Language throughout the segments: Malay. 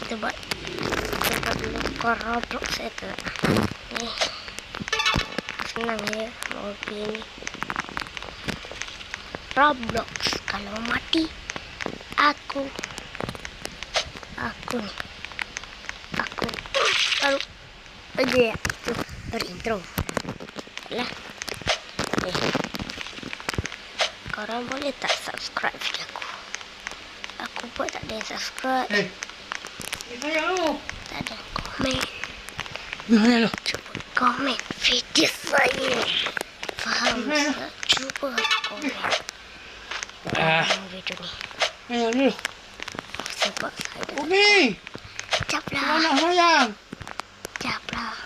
Kita buat dulu ke Roblox saya ke. Ni. Senang ya mau pergi ni. Roblox. Kalau mati, aku ni. Aku baru aja ya. Tu berintro. Lah. Korang boleh tak subscribe video aku? Aku buat tak ada yang subscribe. Saya lu. Tak ada yang komen. Mana lu? Cuba komen video saya. Faham tak? Cuba komen. Video ni. Mana lu? Sebab saya Umi. Sekejaplah. Mana sayang? Sekejaplah.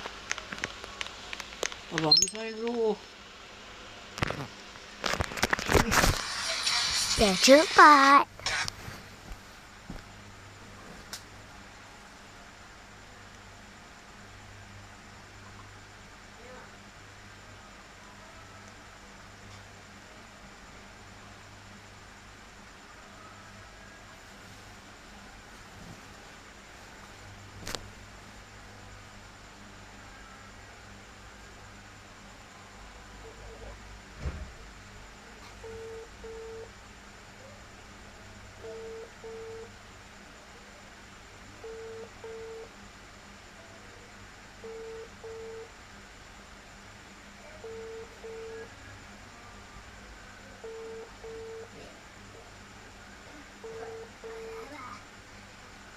Abang ni saya dulu. Dah cepat.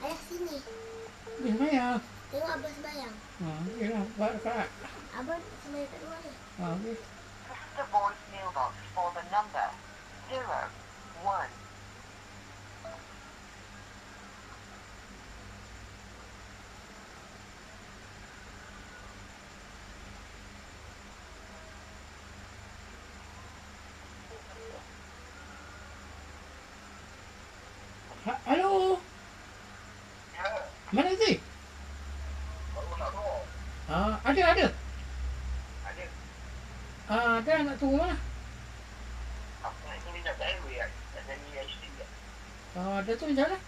Ayah sini. Di mana? Tengok Abang sembahyang. Yalah, buat dekat. Abang sembahyang kat luar ni. Okey. The voice mailbox for the number 01. Halo. Mana sih? Ada. Ada nak tunggu mana? Ada tu jalan.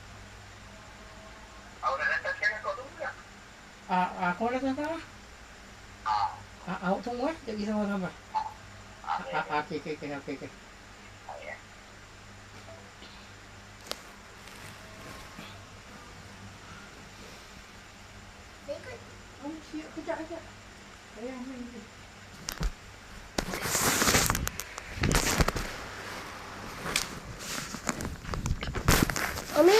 Aku datang sana. Awak tunggu jadi sama-sama. Okey. Ikut. Siap kejap. Sayang ni. Umi.